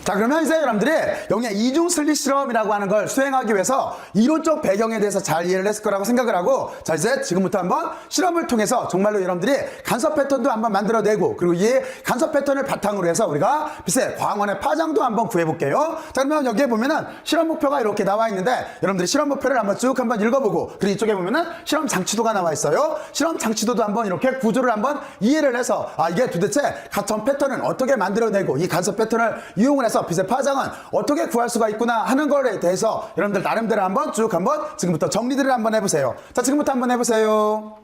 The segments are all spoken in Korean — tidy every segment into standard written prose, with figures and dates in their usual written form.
자, 그러면 이제 여러분들이 영의 이중 슬릿 실험이라고 하는 걸 수행하기 위해서 이론적 배경에 대해서 잘 이해를 했을 거라고 생각을 하고, 자, 이제 지금부터 한번 실험을 통해서 정말로 여러분들이 간섭 패턴도 한번 만들어내고, 그리고 이 간섭 패턴을 바탕으로 해서 우리가 글쎄 광원의 파장도 한번 구해볼게요. 자, 그러면 여기에 보면은 실험 목표가 이렇게 나와 있는데, 여러분들이 실험 목표를 한번 쭉 한번 읽어보고, 그리고 이쪽에 보면은 실험 장치도가 나와 있어요. 실험 장치도도 한번 이렇게 구조를 한번 이해를 해서, 아, 이게 도대체 전 패턴은 어떻게 만들어내고, 이 간섭 패턴을 이용을 해서 빛의 파장은 어떻게 구할 수가 있구나 하는 거에 대해서 여러분들 나름대로 한번 쭉 한번 지금부터 정리들을 한번 해보세요. 자, 지금부터 한번 해보세요.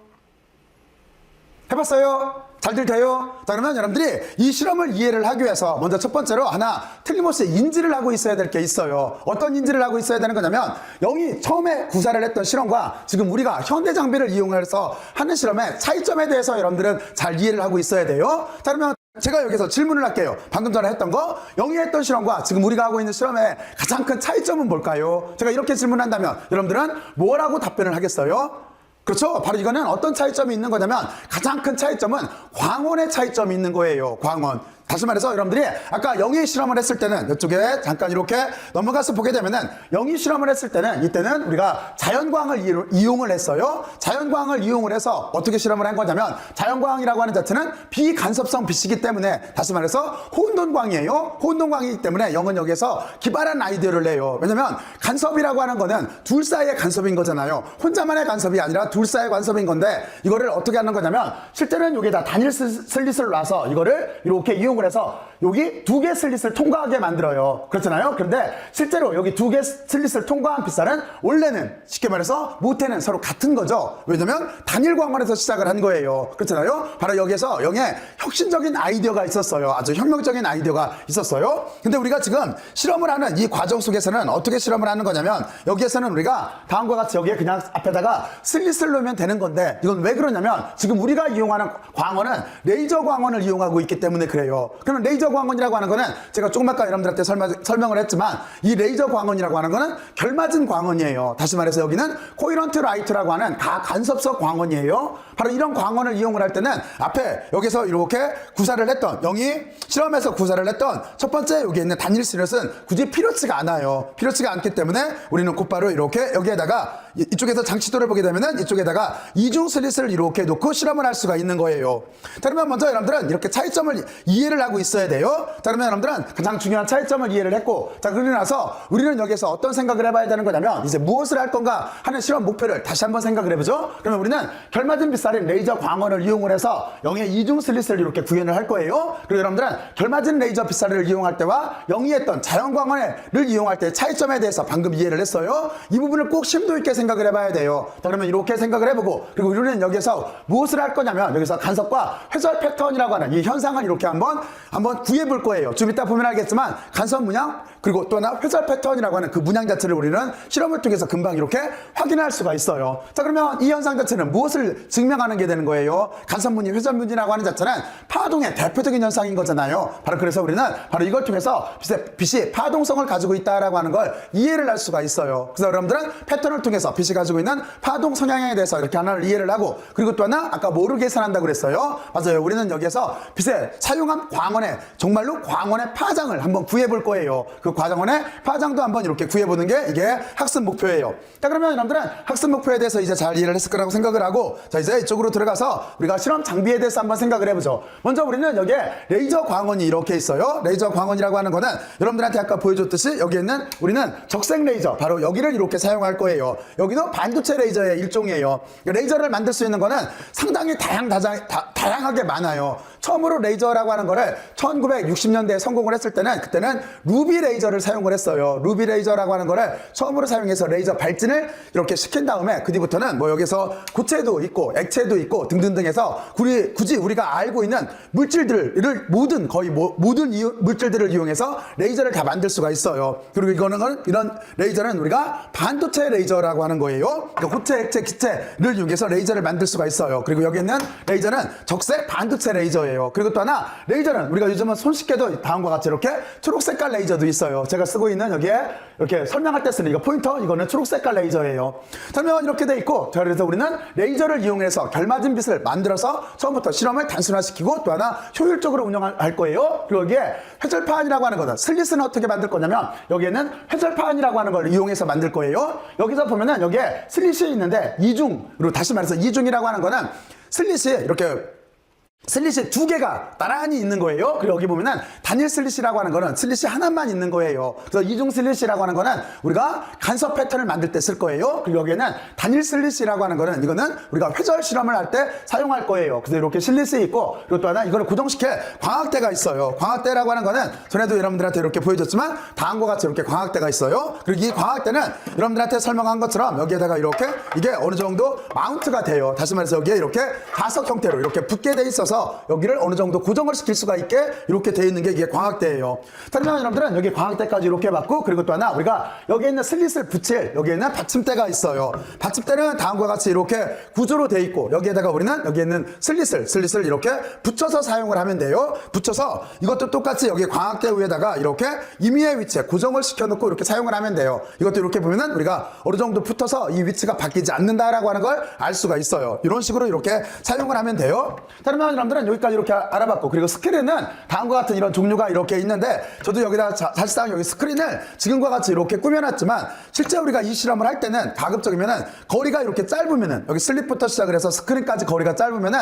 해봤어요? 잘들 돼요? 자, 그러면 여러분들이 이 실험을 이해를 하기 위해서 먼저 첫 번째로 하나 틀림없이 인지를 하고 있어야 될 게 있어요. 어떤 인지를 하고 있어야 되는 거냐면, 영이 처음에 구사를 했던 실험과 지금 우리가 현대 장비를 이용해서 하는 실험의 차이점에 대해서 여러분들은 잘 이해를 하고 있어야 돼요. 자, 그러면 제가 여기서 질문을 할게요. 방금 전에 했던 거, 영이 했던 실험과 지금 우리가 하고 있는 실험의 가장 큰 차이점은 뭘까요? 제가 이렇게 질문한다면 여러분들은 뭐라고 답변을 하겠어요? 그렇죠? 바로 이거는 어떤 차이점이 있는 거냐면, 가장 큰 차이점은 광원의 차이점이 있는 거예요. 광원. 다시 말해서 여러분들이 아까 영의 실험을 했을 때는 이쪽에 잠깐 이렇게 넘어가서 보게 되면은, 영의 실험을 했을 때는 이때는 우리가 자연광을 이용을 했어요. 자연광을 이용을 해서 어떻게 실험을 한 거냐면, 자연광이라고 하는 자체는 비간섭성 빛이기 때문에, 다시 말해서 혼돈광이에요. 혼돈광이기 때문에 영은 여기에서 기발한 아이디어를 내요. 왜냐면 간섭이라고 하는 거는 둘 사이의 간섭인 거잖아요. 혼자만의 간섭이 아니라 둘 사이의 간섭인 건데, 이거를 어떻게 하는 거냐면, 실제는 여기에다 단일 슬릿을 놔서 이거를 이렇게 이용을 해서 여기 두 개 슬릿을 통과하게 만들어요. 그렇잖아요. 그런데 실제로 여기 두 개 슬릿을 통과한 빛살은 원래는 쉽게 말해서 모태는 서로 같은 거죠. 왜냐면 단일 광원에서 시작을 한 거예요. 그렇잖아요. 바로 여기에서 영의 혁신적인 아이디어가 있었어요. 아주 혁명적인 아이디어가 있었어요. 근데 우리가 지금 실험을 하는 이 과정 속에서는 어떻게 실험을 하는 거냐면, 여기에서는 우리가 다음과 같이 여기에 그냥 앞에다가 슬릿을 놓으면 되는 건데, 이건 왜 그러냐면 지금 우리가 이용하는 광원은 레이저 광원을 이용하고 있기 때문에 그래요. 그러면 레이저 광원이라고 하는 거는 제가 조금 아까 여러분들한테 설명을 했지만, 이 레이저 광원이라고 하는 거는 결맞은 광원이에요. 다시 말해서 여기는 코이런트 라이트라고 하는 가간섭성 광원이에요. 바로 이런 광원을 이용을 할 때는 앞에 여기서 이렇게 구사를 했던, 영이 실험에서 구사를 했던 첫 번째 여기에 있는 단일 슬릿은 굳이 필요치가 않아요. 필요치가 않기 때문에 우리는 곧바로 이렇게 여기에다가, 이쪽에서 장치도를 보게 되면은 이쪽에다가 이중 슬릿을 이렇게 놓고 실험을 할 수가 있는 거예요. 자, 그러면 먼저 여러분들은 이렇게 차이점을 이해를 하고 있어야 돼요. 자, 그러면 여러분들은 가장 중요한 차이점을 이해를 했고, 자, 그러고 나서 우리는 여기서 어떤 생각을 해봐야 되는 거냐면, 이제 무엇을 할 건가 하는 실험 목표를 다시 한번 생각을 해보죠. 그러면 우리는 결맞은 빛살인 레이저 광원을 이용을 해서 영의 이중 슬릿을 이렇게 구현을 할 거예요. 그리고 여러분들은 결맞은 레이저 빛살을 이용할 때와 영이 했던 자연광원을 이용할 때의 차이점에 대해서 방금 이해를 했어요. 이 부분을 꼭 심도 있게 생각을 해봐야 돼요. 자, 그러면 이렇게 생각을 해보고, 그리고 우리는 여기서 무엇을 할 거냐면, 여기서 간섭과 회절 패턴이라고 하는 이 현상을 이렇게 한번 구해볼 거예요. 좀 이따 보면 알겠지만, 간섭 문양, 그리고 또 하나 회절 패턴이라고 하는 그 문양 자체를 우리는 실험을 통해서 금방 이렇게 확인할 수가 있어요. 자, 그러면 이 현상 자체는 무엇을 증명하는 게 되는 거예요? 간섭 문양, 회절 문이라고 하는 자체는 파동의 대표적인 현상인 거잖아요. 바로 그래서 우리는 바로 이걸 통해서 빛이 파동성을 가지고 있다라고 하는 걸 이해를 할 수가 있어요. 그래서 여러분들은 패턴을 통해서 빛이 가지고 있는 파동 성향에 대해서 이렇게 하나를 이해를 하고, 그리고 또 하나 아까 뭐를 계산한다고 그랬어요? 맞아요. 우리는 여기에서 빛에 사용한 광원의, 정말로 광원의 파장을 한번 구해볼 거예요. 그 과정원의 파장도 한번 이렇게 구해보는 게 이게 학습 목표예요. 자, 그러면 여러분들은 학습 목표에 대해서 이제 잘 이해를 했을 거라고 생각을 하고, 자, 이제 이쪽으로 들어가서 우리가 실험 장비에 대해서 한번 생각을 해보죠. 먼저 우리는 여기에 레이저 광원이 이렇게 있어요. 레이저 광원이라고 하는 거는 여러분들한테 아까 보여줬듯이 여기에 있는 우리는 적색 레이저, 바로 여기를 이렇게 사용할 거예요. 여기도 반도체 레이저의 일종이에요. 레이저를 만들 수 있는 거는 상당히 다양하게 많아요. 처음으로 레이저라고 하는 거를 1960년대에 성공을 했을 때는, 그때는 루비 레이저를 사용을 했어요. 루비 레이저라고 하는 거를 처음으로 사용해서 레이저 발진을 이렇게 시킨 다음에, 그 뒤부터는 뭐 여기서 고체도 있고 액체도 있고 등등등 해서 굳이 우리가 알고 있는 물질들을 거의 모든 물질들을 이용해서 레이저를 다 만들 수가 있어요. 그리고 이런 레이저는 우리가 반도체 레이저라고 하는 거예요. 그러니까 고체, 액체, 기체를 이용해서 레이저를 만들 수가 있어요. 그리고 여기 있는 레이저는 적색 반도체 레이저예요. 그리고 또 하나 레이저 레이저는 우리가 요즘은 손쉽게도 다음과 같이 이렇게 초록색깔 레이저도 있어요. 제가 쓰고 있는 여기에 이렇게 설명할 때 쓰는 이거 포인터, 이거는 초록색깔 레이저예요. 설명은 이렇게 돼 있고, 자, 그래서 우리는 레이저를 이용해서 결맞은 빛을 만들어서 처음부터 실험을 단순화시키고 또 하나 효율적으로 운영할 거예요. 그리고 여기에 회절판이라고 하는 거는 슬릿은 어떻게 만들 거냐면 여기에는 회절판이라고 하는 걸 이용해서 만들 거예요. 여기서 보면은 여기에 슬릿이 있는데 이중으로, 다시 말해서 이중이라고 하는 거는 슬릿이 이렇게 슬릿이 두 개가 나란히 있는 거예요. 그리고 여기 보면은 단일 슬릿이라고 하는 거는 슬릿이 하나만 있는 거예요. 그래서 이중 슬릿이라고 하는 거는 우리가 간섭 패턴을 만들 때 쓸 거예요. 그리고 여기에는 단일 슬릿이라고 하는 거는 이거는 우리가 회절 실험을 할 때 사용할 거예요. 그래서 이렇게 슬릿이 있고, 그리고 또 하나 이거를 고정시킬 광학대가 있어요. 광학대라고 하는 거는 전에도 여러분들한테 이렇게 보여줬지만 다음과 같이 이렇게 광학대가 있어요. 그리고 이 광학대는 여러분들한테 설명한 것처럼 여기에다가 이렇게 이게 어느 정도 마운트가 돼요. 다시 말해서 여기에 이렇게 자석 형태로 이렇게 붙게 돼 있어서 여기를 어느 정도 고정을 시킬 수가 있게 이렇게 되어 있는 게 이게 광학대예요. 그러면 여러분들은 여기 광학대까지 이렇게 받고, 그리고 또 하나 우리가 여기에 있는 슬릿을 붙일 여기에는 받침대가 있어요. 받침대는 다음과 같이 이렇게 구조로 되어 있고, 여기에다가 우리는 여기에 있는 슬릿을 이렇게 붙여서 사용을 하면 돼요. 붙여서 이것도 똑같이 여기 광학대 위에다가 이렇게 임의의 위치에 고정을 시켜놓고 이렇게 사용을 하면 돼요. 이것도 이렇게 보면은 우리가 어느 정도 붙어서 이 위치가 바뀌지 않는다라고 하는 걸 알 수가 있어요. 이런 식으로 이렇게 사용을 하면 돼요. 그러면 여러분들은 여기까지 이렇게 알아봤고, 그리고 스크린은 다음과 같은 이런 종류가 이렇게 있는데, 저도 여기다 사실상 여기 스크린을 지금과 같이 이렇게 꾸며놨지만 실제 우리가 이 실험을 할 때는 가급적이면은 거리가 이렇게 짧으면은 여기 슬립부터 시작을 해서 스크린까지 거리가 짧으면은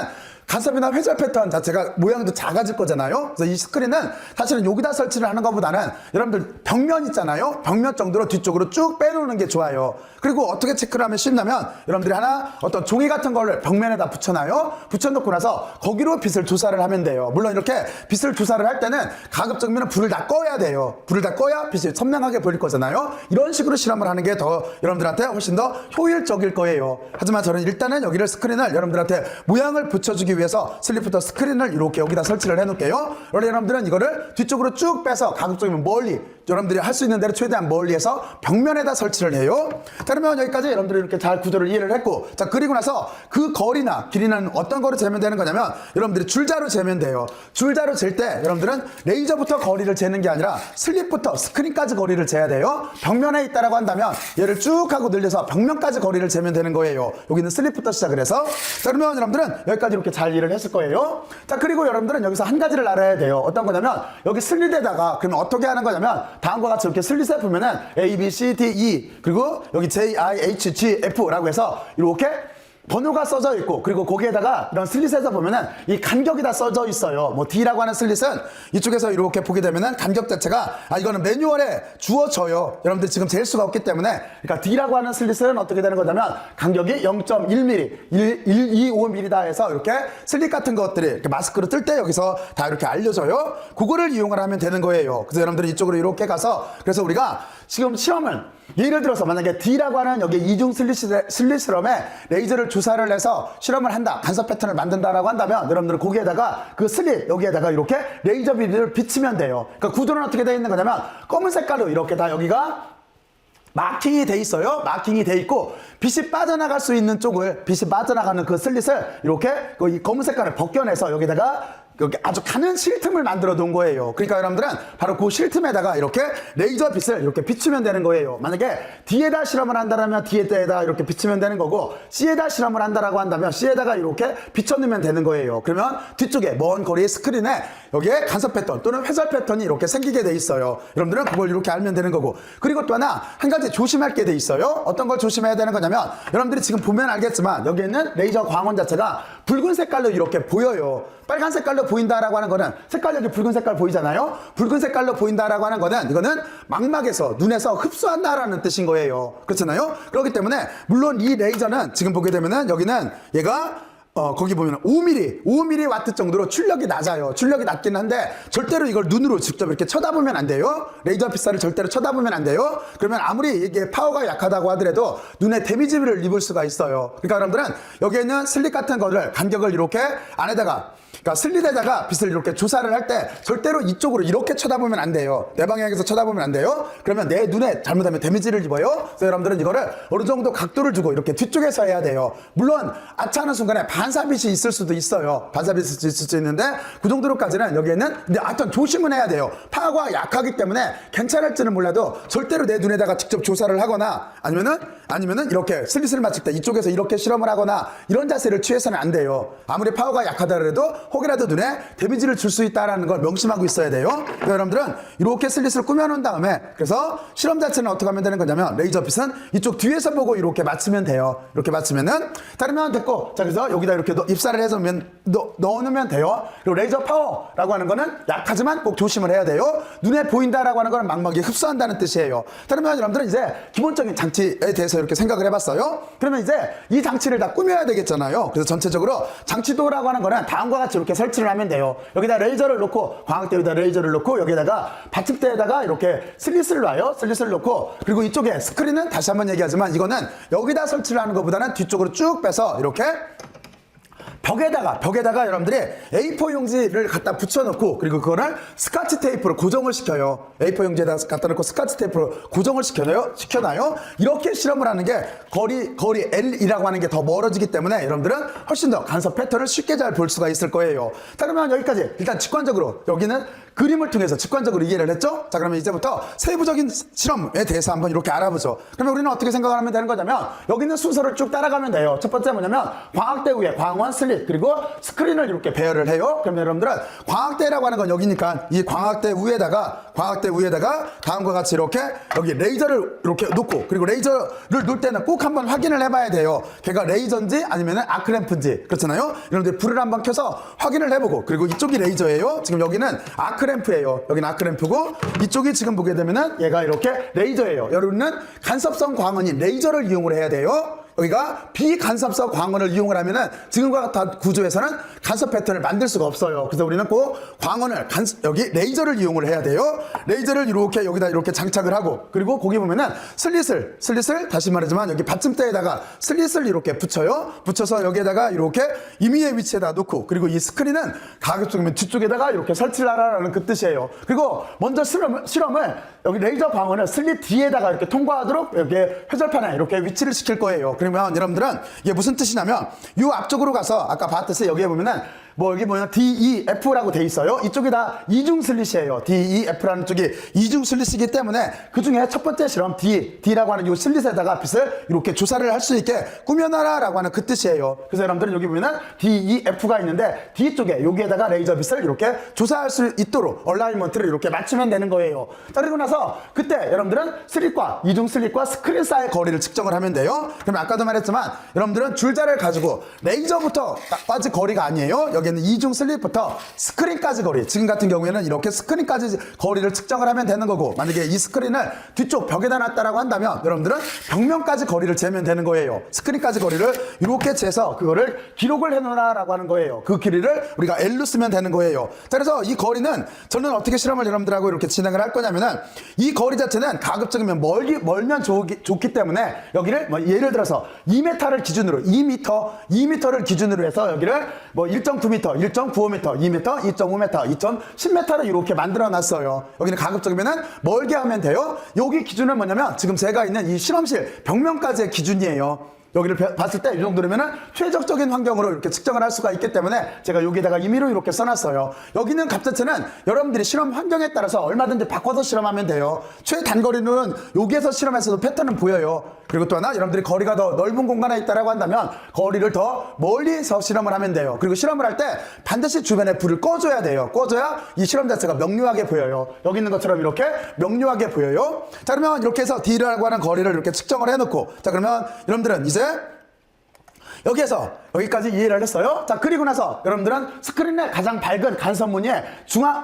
간섭이나 회절 패턴 자체가 모양도 작아질 거잖아요. 그래서 이 스크린은 사실은 여기다 설치를 하는 것보다는 여러분들 벽면 있잖아요. 벽면 정도로 뒤쪽으로 쭉 빼놓는 게 좋아요. 그리고 어떻게 체크를 하면 쉽냐면 여러분들이 하나 어떤 종이 같은 거를 벽면에다 붙여놔요. 붙여놓고 나서 거기로 빛을 조사를 하면 돼요. 물론 이렇게 빛을 조사를 할 때는 가급적이면 불을 다 꺼야 돼요. 불을 다 꺼야 빛이 선명하게 보일 거잖아요. 이런 식으로 실험을 하는 게 더 여러분들한테 훨씬 더 효율적일 거예요. 하지만 저는 일단은 여기를 스크린을 여러분들한테 모양을 붙여주기 위해서 슬립부터 스크린을 이렇게 여기다 설치를 해놓을게요. 원래 여러분들은 이거를 뒤쪽으로 쭉 빼서 가급적이면 멀리, 여러분들이 할 수 있는 대로 최대한 멀리해서 벽면에다 설치를 해요. 자, 그러면 여기까지 여러분들이 이렇게 잘 구조를 이해를 했고, 자, 그리고 나서 그 거리나 길이는 어떤 거로 재면 되는 거냐면 여러분들이 줄자로 재면 돼요. 줄자로 잴 때 여러분들은 레이저부터 거리를 재는 게 아니라 슬립부터 스크린까지 거리를 재야 돼요. 벽면에 있다라고 한다면 얘를 쭉 하고 늘려서 벽면까지 거리를 재면 되는 거예요. 여기는 슬립부터 시작을 해서. 자, 그러면 여러분들은 여기까지 이렇게 잘 이해를 했을 거예요. 자, 그리고 여러분들은 여기서 한 가지를 알아야 돼요. 어떤 거냐면 여기 슬릿에다가 그러면 어떻게 하는 거냐면 다음과 같이 이렇게 슬릿에 보면은 A, B, C, D, E 그리고 여기 J, I, H, G, F라고 해서 이렇게 번호가 써져 있고, 그리고 거기에다가 이런 슬릿에서 보면은 이 간격이 다 써져 있어요. 뭐 D라고 하는 슬릿은 이쪽에서 이렇게 보게 되면은 간격 자체가 이거는 매뉴얼에 주어져요. 여러분들 지금 잴 수가 없기 때문에. 그러니까 D라고 하는 슬릿은 어떻게 되는 거냐면 간격이 0.1mm, 125mm다 해서 이렇게 슬릿 같은 것들이 이렇게 마스크로 뜰 때 여기서 다 이렇게 알려져요. 그거를 이용을 하면 되는 거예요. 그래서 여러분들이 이쪽으로 이렇게 가서, 그래서 우리가 지금 시험은 예를 들어서 만약에 D라고 하는 여기 이중 슬릿 실험에 레이저를 조사를 해서 실험을 한다, 간섭 패턴을 만든다라고 한다면 여러분들은 거기에다가 그 슬릿 여기에다가 이렇게 레이저 비를 비치면 돼요. 그러니까 구조는 어떻게 되어 있는 거냐면 검은 색깔로 이렇게 다 여기가 마킹이 돼 있어요. 마킹이 돼 있고 빛이 빠져나갈 수 있는 쪽을, 빛이 빠져나가는 그 슬릿을 이렇게 이 검은 색깔을 벗겨내서 여기다가 여기 아주 가는 쉴 틈을 만들어 놓은 거예요. 그러니까 여러분들은 바로 그 쉴 틈에다가 이렇게 레이저 빛을 이렇게 비추면 되는 거예요. 만약에 D에다 실험을 한다면 D에다 이렇게 비추면 되는 거고, C에다 실험을 한다라고 한다면 C에다가 이렇게 비춰놓으면 되는 거예요. 그러면 뒤쪽에 먼 거리의 스크린에 여기에 간섭 패턴 또는 회절 패턴이 이렇게 생기게 돼 있어요. 여러분들은 그걸 이렇게 알면 되는 거고, 그리고 또 하나 한 가지 조심할 게 돼 있어요. 어떤 걸 조심해야 되는 거냐면 여러분들이 지금 보면 알겠지만 여기 있는 레이저 광원 자체가 붉은 색깔로 이렇게 보여요. 빨간 색깔로 보인다라고 하는 거는 색깔, 여기 붉은 색깔 보이잖아요. 붉은 색깔로 보인다라고 하는 거는 이거는 망막에서, 눈에서 흡수한다라는 뜻인 거예요. 그렇잖아요. 그렇기 때문에 물론 이 레이저는 지금 보게 되면은 여기는 얘가 거기 보면 5mm 와트 정도로 출력이 낮아요. 출력이 낮긴 한데 절대로 이걸 눈으로 직접 이렇게 쳐다보면 안 돼요. 레이저 빛살을 절대로 쳐다보면 안 돼요. 그러면 아무리 이게 파워가 약하다고 하더라도 눈에 데미지를 입을 수가 있어요. 그러니까 여러분들은 여기에 있는 슬릿 같은 거를 간격을 이렇게 안에다가 그러니까 슬릿에다가 빛을 이렇게 조사를 할 때 절대로 이쪽으로 이렇게 쳐다보면 안 돼요. 내 방향에서 쳐다보면 안 돼요. 그러면 내 눈에 잘못하면 데미지를 입어요. 그래서 여러분들은 이거를 어느 정도 각도를 주고 이렇게 뒤쪽에서 해야 돼요. 물론 아차하는 순간에 반사빛이 있을 수도 있어요. 반사빛이 있을 수도 있는데 그 정도로까지는 여기에는 근데 하여튼 조심은 해야 돼요. 파워가 약하기 때문에 괜찮을지는 몰라도 절대로 내 눈에다가 직접 조사를 하거나 아니면은 이렇게 슬릿을 맞출 때 이쪽에서 이렇게 실험을 하거나 이런 자세를 취해서는 안 돼요. 아무리 파워가 약하더라도 혹이라도 눈에 데미지를 줄 수 있다는 걸 명심하고 있어야 돼요. 그래서 여러분들은 이렇게 슬릿을 꾸며놓은 다음에 그래서 실험 자체는 어떻게 하면 되는 거냐면 레이저 빛은 이쪽 뒤에서 보고 이렇게 맞추면 돼요. 이렇게 맞추면은 다르면 됐고 자 그래서 여기다 이렇게 입사를 해서 넣어놓으면 돼요. 그리고 레이저 파워라고 하는 거는 약하지만 꼭 조심을 해야 돼요. 눈에 보인다라고 하는 거는 막막이 흡수한다는 뜻이에요. 다르면 여러분들은 이제 기본적인 장치에 대해서 이렇게 생각을 해봤어요. 그러면 이제 이 장치를 다 꾸며야 되겠잖아요. 그래서 전체적으로 장치도라고 하는 거는 다음과 같이 이렇게 설치를 하면 돼요. 여기다 레이저를 놓고 광학대에다 레이저를 놓고 여기다가 받침대에다가 이렇게 슬릿을 놔요. 슬릿을 놓고 그리고 이쪽에 스크린은 다시 한번 얘기하지만 이거는 여기다 설치를 하는 것보다는 뒤쪽으로 쭉 빼서 이렇게 벽에다가 여러분들이 A4 용지를 갖다 붙여놓고 그리고 그거를 스카치 테이프로 고정을 시켜요. A4 용지에다 갖다 놓고 스카치 테이프로 고정을 시켜놔요. 이렇게 실험을 하는 게 거리 L이라고 하는 게 더 멀어지기 때문에 여러분들은 훨씬 더 간섭 패턴을 쉽게 잘 볼 수가 있을 거예요. 자 그러면 여기까지 일단 직관적으로 여기는 그림을 통해서 직관적으로 이해를 했죠? 자 그러면 이제부터 세부적인 실험에 대해서 한번 이렇게 알아보죠. 그러면 우리는 어떻게 생각을 하면 되는 거냐면 여기는 순서를 쭉 따라가면 돼요. 첫 번째 뭐냐면 광학대 위에 광원 슬릿 그리고 스크린을 이렇게 배열을 해요. 그러면 여러분들은 광학대라고 하는 건 여기니까 이 광학대 위에다가 다음과 같이 이렇게 여기 레이저를 이렇게 놓고 그리고 레이저를 놓을 때는 꼭 한번 확인을 해봐야 돼요. 걔가 레이저인지 아니면 아크램프인지 그렇잖아요. 여러분들 불을 한번 켜서 확인을 해보고 그리고 이쪽이 레이저예요. 지금 여기는 아크램프예요. 여기는 아크램프고 이쪽이 지금 보게 되면은 얘가 이렇게 레이저예요. 여러분은 간섭성 광원인 레이저를 이용을 해야 돼요. 여기가 비간섭성 광원을 이용을 하면은 지금과 같은 구조에서는 간섭 패턴을 만들 수가 없어요. 그래서 우리는 꼭 광원을 여기 레이저를 이용을 해야 돼요. 레이저를 이렇게 여기다 이렇게 장착을 하고 그리고 거기 보면은 슬릿을 다시 말하지만 여기 받침대에다가 슬릿을 이렇게 붙여서 여기에다가 이렇게 임의의 위치에다 놓고 그리고 이 스크린은 가급적이면 뒤쪽에다가 이렇게 설치를 하라는 그 뜻이에요. 그리고 먼저 실험을 여기 레이저 광원을 슬릿 뒤에다가 이렇게 통과하도록 이렇게 회절판에 이렇게 위치를 시킬 거예요. 그러면 여러분들은 이게 무슨 뜻이냐면 이 앞쪽으로 가서 아까 봤듯이 여기에 보면은 여기 뭐냐 DEF라고 돼 있어요. 이쪽이 다 이중 슬릿이에요. DEF라는 쪽이 이중 슬릿이기 때문에 그 중에 첫 번째 실험 D라고 하는 이 슬릿에다가 빛을 이렇게 조사를 할 수 있게 꾸며놔라라고 하는 그 뜻이에요. 그래서 여러분들은 여기 보면은 DEF가 있는데 D 쪽에 여기에다가 레이저 빛을 이렇게 조사할 수 있도록 얼라이먼트를 이렇게 맞추면 되는 거예요. 자, 그리고 나서 그때 여러분들은 이중 슬릿과 스크린 사이의 거리를 측정을 하면 돼요. 그러면 아까도 말했지만 여러분들은 줄자를 가지고 레이저부터까지 거리가 아니에요. 여기는 이중 슬릿부터 스크린까지 거리 지금 같은 경우에는 이렇게 스크린까지 거리를 측정을 하면 되는 거고 만약에 이 스크린을 뒤쪽 벽에다 놨다라고 한다면 여러분들은 벽면까지 거리를 재면 되는 거예요. 스크린까지 거리를 이렇게 재서 그거를 기록을 해놓으라라고 하는 거예요. 그 길이를 우리가 L로 쓰면 되는 거예요. 자, 그래서 이 거리는 저는 어떻게 실험을 여러분들하고 이렇게 진행을 할 거냐면은 이 거리 자체는 가급적이면 멀면 좋기 때문에 여기를 예를 들어서 2m를 기준으로 2m를 기준으로 해서 여기를 1.9m 1.95m, 2m, 2.5m, 2.10m를 이렇게 만들어 놨어요. 여기는 가급적이면 멀게 하면 돼요. 여기 기준은 뭐냐면 지금 제가 있는 이 실험실 벽면까지의 기준이에요. 여기를 봤을 때 이 정도면은 최적적인 환경으로 이렇게 측정을 할 수가 있기 때문에 제가 여기다가 임의로 이렇게 써놨어요. 여기는 값 자체는 여러분들이 실험 환경에 따라서 얼마든지 바꿔서 실험하면 돼요. 최단거리는 여기에서 실험해서도 패턴은 보여요. 그리고 또 하나 여러분들이 거리가 더 넓은 공간에 있다라고 한다면 거리를 더 멀리서 실험을 하면 돼요. 그리고 실험을 할 때 반드시 주변에 불을 꺼줘야 돼요. 꺼줘야 이 실험 자체가 명료하게 보여요. 여기 있는 것처럼 이렇게 명료하게 보여요. 자, 그러면 이렇게 해서 D라고 하는 거리를 이렇게 측정을 해놓고 자, 그러면 여러분들은 이제 여기에서 여기까지 이해를 했어요. 자, 그리고 나서 여러분들은 스크린의 가장 밝은 간섭무늬의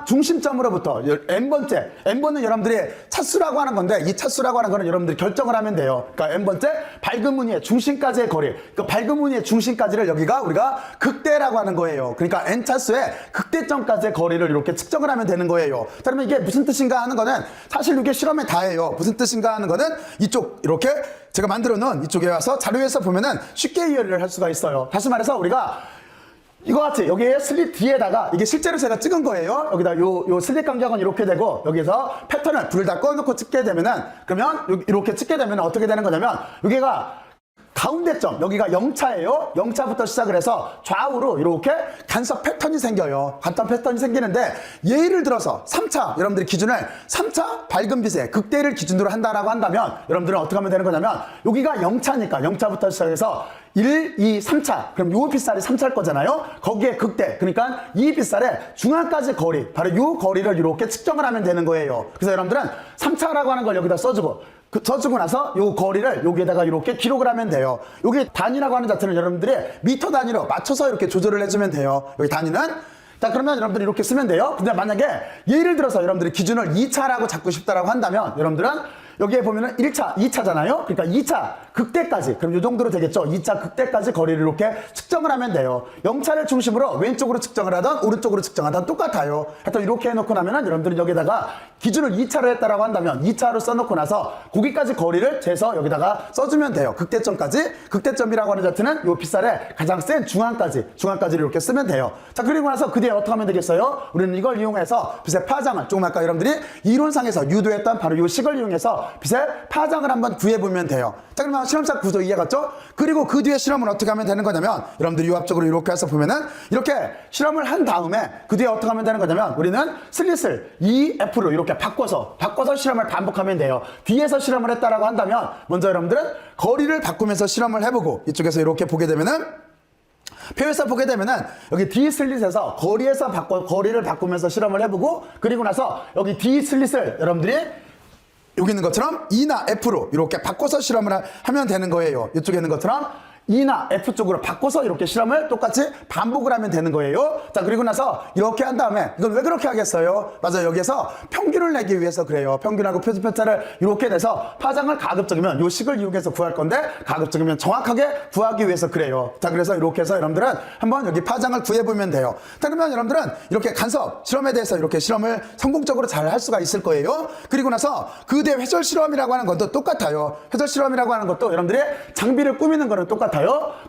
중심점으로부터 N번은 여러분들이 차수라고 하는 건데 이 차수라고 하는 거는 여러분들이 결정을 하면 돼요. 그러니까 N번째 밝은 무늬의 중심까지의 거리, 그 밝은 무늬의 중심까지를 여기가 우리가 극대라고 하는 거예요. 그러니까 N 차수의 극대점까지의 거리를 이렇게 측정을 하면 되는 거예요. 자, 그러면 이게 무슨 뜻인가 하는 거는 사실 이게 실험의 다예요. 무슨 뜻인가 하는 거는 이쪽 이렇게 제가 만들어 놓은 이쪽에 와서 자료에서 보면은 쉽게 이해를 할 수가 있어요. 다시 말해서 우리가 이거 같이 여기에 슬릿 뒤에다가 이게 실제로 제가 찍은 거예요. 여기다 요 슬릿 간격은 이렇게 되고 여기서 패턴을 불을 다 꺼놓고 찍게 되면은 그러면 이렇게 찍게 되면 어떻게 되는 거냐면 여기가 가운데 점 여기가 0차예요. 0차부터 시작을 해서 좌우로 이렇게 간섭 패턴이 생겨요. 간섭 패턴이 생기는데 예를 들어서 3차 여러분들이 기준을 3차 밝은 빛의 극대를 기준으로 한다라고 한다면 여러분들은 어떻게 하면 되는 거냐면 여기가 0차니까 0차부터 시작해서 1, 2, 3차 그럼 요 빗살이 3차일 거잖아요. 거기에 극대 그러니까 이 빗살의 중앙까지 거리 바로 요 거리를 이렇게 측정을 하면 되는 거예요. 그래서 여러분들은 3차라고 하는 걸 여기다 써주고 써주고 나서 요 거리를 여기에다가 이렇게 기록을 하면 돼요. 여기 단위라고 하는 자체는 여러분들이 미터 단위로 맞춰서 이렇게 조절을 해주면 돼요. 여기 단위는 자 그러면 여러분들이 이렇게 쓰면 돼요. 근데 만약에 예를 들어서 여러분들이 기준을 2차라고 잡고 싶다라고 한다면 여러분들은 여기에 보면은 1차, 2차잖아요. 그러니까 2차 극대까지 그럼 이 정도로 되겠죠. 2차 극대까지 거리를 이렇게 측정을 하면 돼요. 0차를 중심으로 왼쪽으로 측정을 하던 오른쪽으로 측정하던 똑같아요. 하여튼 이렇게 해놓고 나면은 여러분들이 여기다가 기준을 2차로 했다라고 한다면 2차로 써놓고 나서 거기까지 거리를 재서 여기다가 써주면 돼요. 극대점까지 극대점이라고 하는 자체는 요 빗살의 가장 센 중앙까지 이렇게 쓰면 돼요. 자 그리고 나서 그 뒤에 어떻게 하면 되겠어요? 우리는 이걸 이용해서 빛의 파장을 조금 아까 여러분들이 이론상에서 유도했던 바로 요 식을 이용해서 빛의 파장을 한번 구해보면 돼요. 자 그러면 실험상 구조 이해갔죠? 그리고 그 뒤에 실험은 어떻게 하면 되는 거냐면 여러분들이 요합적으로 이렇게 해서 보면은 이렇게 실험을 한 다음에 그 뒤에 어떻게 하면 되는 거냐면 우리는 슬릿을 EF로 이렇게 바꿔서 실험을 반복하면 돼요. 뒤에서 실험을 했다라고 한다면 먼저 여러분들은 거리를 바꾸면서 실험을 해보고 이쪽에서 이렇게 보게 되면은 표에서 보게 되면은 여기 D 슬릿에서 거리를 바꾸면서 실험을 해보고 그리고 나서 여기 D 슬릿을 여러분들이 여기 있는 것처럼 E나 F로 이렇게 바꿔서 실험을 하면 되는 거예요. 이쪽에 있는 것처럼 E나 F 쪽으로 바꿔서 이렇게 실험을 똑같이 반복을 하면 되는 거예요. 자 그리고 나서 이렇게 한 다음에 이건 왜 그렇게 하겠어요? 맞아요. 여기에서 평균을 내기 위해서 그래요. 평균하고 표준편차를 이렇게 내서 파장을 가급적이면 요 식을 이용해서 구할 건데 가급적이면 정확하게 구하기 위해서 그래요. 자 그래서 이렇게 해서 여러분들은 한번 여기 파장을 구해보면 돼요. 자 그러면 여러분들은 이렇게 간섭 실험에 대해서 이렇게 실험을 성공적으로 잘 할 수가 있을 거예요. 그리고 나서 그 뒤에 회절 실험이라고 하는 것도 똑같아요. 회절 실험이라고 하는 것도 여러분들이 장비를 꾸미는 거는 똑같아요.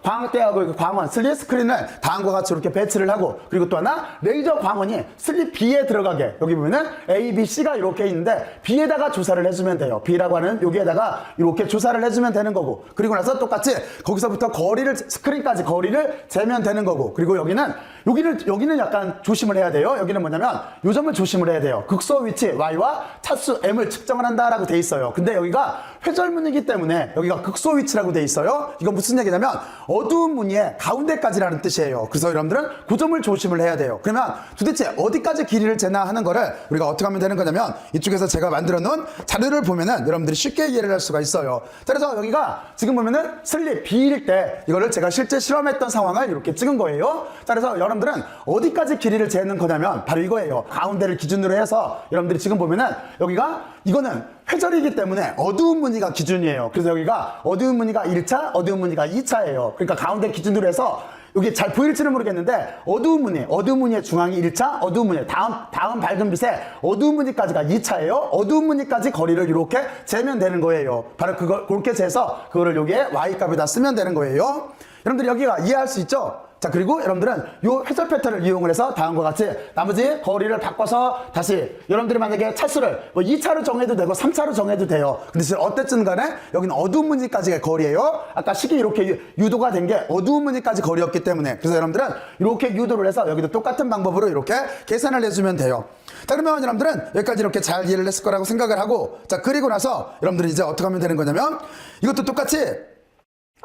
광대하고 광원 슬릿 스크린을 다음과 같이 이렇게 배치를 하고 그리고 또 하나 레이저 광원이 슬릿 B에 들어가게 여기 보면은 A, B, C가 이렇게 있는데 B에다가 조사를 해주면 돼요. B라고 하는 여기에다가 이렇게 조사를 해주면 되는 거고 그리고 나서 똑같이 거기서부터 거리를 스크린까지 거리를 재면 되는 거고 그리고 여기는 약간 조심을 해야 돼요. 여기는 뭐냐면 요 점을 조심을 해야 돼요. 극소 위치 Y와 차수 M을 측정을 한다라고 돼 있어요. 근데 여기가 회절문이기 때문에 여기가 극소 위치라고 돼 있어요. 이건 무슨 얘기냐면 어두운 무늬의 가운데까지라는 뜻이에요. 그래서 여러분들은 그 점을 조심을 해야 돼요. 그러면 도대체 어디까지 길이를 재나 하는 거를 우리가 어떻게 하면 되는 거냐면 이쪽에서 제가 만들어 놓은 자료를 보면은 여러분들이 쉽게 이해를 할 수가 있어요. 자, 그래서 여기가 지금 보면은 슬립 B일 때 이거를 제가 실제 실험했던 상황을 이렇게 찍은 거예요. 자, 그래서 여러분들은 어디까지 길이를 재는 거냐면 바로 이거예요. 가운데를 기준으로 해서 여러분들이 지금 보면은 여기가 이거는 회절이기 때문에 어두운 무늬가 기준이에요. 그래서 여기가 어두운 무늬가 1차, 어두운 무늬가 2차예요. 그러니까 가운데 기준으로 해서 여기 잘 보일지는 모르겠는데 어두운 무늬의 중앙이 1차, 어두운 무늬 다음 밝은 빛에 어두운 무늬까지가 2차예요. 어두운 무늬까지 거리를 이렇게 재면 되는 거예요. 바로 그렇게 재서 그거를 여기에 Y값에다 쓰면 되는 거예요. 여러분들 여기가 이해할 수 있죠? 자 그리고 여러분들은 요 회절 패턴을 이용을 해서 다음과 같이 나머지 거리를 바꿔서 다시 여러분들이 만약에 차수를 뭐 2차로 정해도 되고 3차로 정해도 돼요. 근데 어쨌든 간에 여기는 어두운 무늬까지의 거리예요. 아까 식이 이렇게 유도가 된 게 어두운 무늬까지 거리였기 때문에 그래서 여러분들은 이렇게 유도를 해서 여기도 똑같은 방법으로 이렇게 계산을 해주면 돼요. 자 그러면 여러분들은 여기까지 이렇게 잘 이해를 했을 거라고 생각을 하고 자 그리고 나서 여러분들이 이제 어떻게 하면 되는 거냐면 이것도 똑같이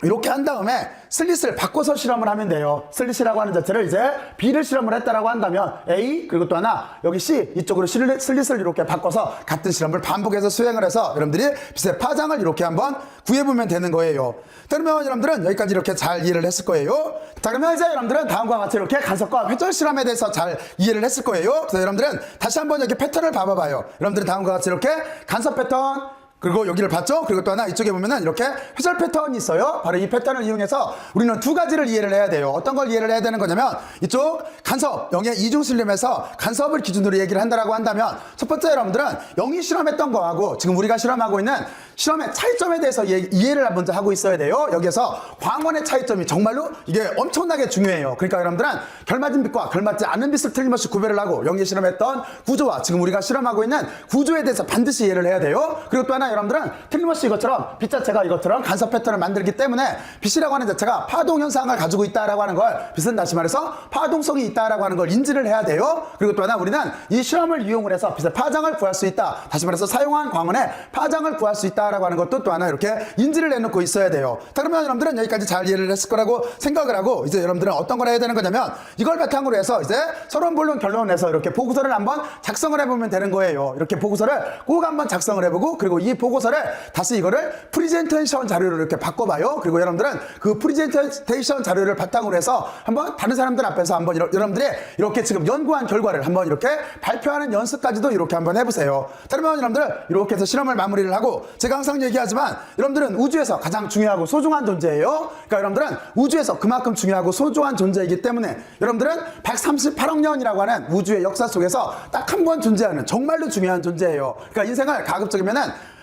이렇게 한 다음에 슬릿을 바꿔서 실험을 하면 돼요. 슬릿이라고 하는 자체를 이제 B를 실험을 했다라고 한다면 A 그리고 또 하나 여기 C 이쪽으로 슬릿을 이렇게 바꿔서 같은 실험을 반복해서 수행을 해서 여러분들이 빛의 파장을 이렇게 한번 구해보면 되는 거예요. 그러면 여러분들은 여기까지 이렇게 잘 이해를 했을 거예요. 자 그러면 이제 여러분들은 다음과 같이 이렇게 간섭과 회절 실험에 대해서 잘 이해를 했을 거예요. 그래서 여러분들은 다시 한번 여기 패턴을 봐봐요. 여러분들은 다음과 같이 이렇게 간섭 패턴 그리고 여기를 봤죠? 그리고 또 하나 이쪽에 보면은 이렇게 회절 패턴이 있어요. 바로 이 패턴을 이용해서 우리는 두 가지를 이해를 해야 돼요. 어떤 걸 이해를 해야 되는 거냐면 이쪽 간섭, 영의 이중실험에서 간섭을 기준으로 얘기를 한다라고 한다면 첫 번째 여러분들은 영이 실험했던 거하고 지금 우리가 실험하고 있는 실험의 차이점에 대해서 이해를 먼저 하고 있어야 돼요. 여기서 광원의 차이점이 정말로 이게 엄청나게 중요해요. 그러니까 여러분들은 결맞은 빛과 결맞지 않은 빛을 틀림없이 구별을 하고 영이 실험했던 구조와 지금 우리가 실험하고 있는 구조에 대해서 반드시 이해를 해야 돼요. 그리고 또 하나 여러분들은 틀림없이 이것처럼 빛 자체가 이것처럼 간섭 패턴을 만들기 때문에 빛이라고 하는 자체가 파동 현상을 가지고 있다라고 하는 걸 빛은 다시 말해서 파동성이 있다라고 하는 걸 인지를 해야 돼요. 그리고 또 하나 우리는 이 실험을 이용을 해서 빛의 파장을 구할 수 있다. 다시 말해서 사용한 광원의 파장을 구할 수 있다라고 하는 것도 또 하나 이렇게 인지를 해놓고 있어야 돼요. 자, 그러면 여러분들은 여기까지 잘 이해를 했을 거라고 생각을 하고 이제 여러분들은 어떤 걸 해야 되는 거냐면 이걸 바탕으로 해서 이제 서론 본론 결론을 내서 이렇게 보고서를 한번 작성을 해보면 되는 거예요. 이렇게 보고서를 꼭 한번 작성을 해보고 그리고 이 보고서를 다시 이거를 프리젠테이션 자료로 이렇게 바꿔봐요. 그리고 여러분들은 그 프리젠테이션 자료를 바탕으로 해서 한번 다른 사람들 앞에서 한번 여러분들이 이렇게 지금 연구한 결과를 한번 이렇게 발표하는 연습까지도 이렇게 한번 해보세요. 그러면 여러분들 이렇게 해서 실험을 마무리를 하고 제가 항상 얘기하지만 여러분들은 우주에서 가장 중요하고 소중한 존재예요. 그러니까 여러분들은 우주에서 그만큼 중요하고 소중한 존재이기 때문에 여러분들은 138억 년이라고 하는 우주의 역사 속에서 딱 한 번 존재하는 정말로 중요한 존재예요. 그러니까 인생을 가급적이면은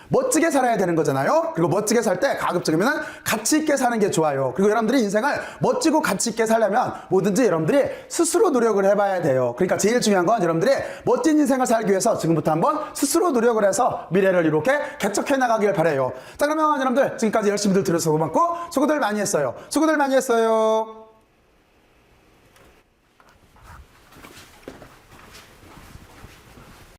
멋지게 살아야 되는 거잖아요. 그리고 멋지게 살 때 가급적이면 가치 있게 사는 게 좋아요. 그리고 여러분들이 인생을 멋지고 가치 있게 살려면 뭐든지 여러분들이 스스로 노력을 해봐야 돼요. 그러니까 제일 중요한 건 여러분들이 멋진 인생을 살기 위해서 지금부터 한번 스스로 노력을 해서 미래를 이렇게 개척해 나가길 바라요. 자, 그러면 여러분들 지금까지 열심히들 들어서 고맙고 수고들 많이 했어요. 수고들 많이 했어요.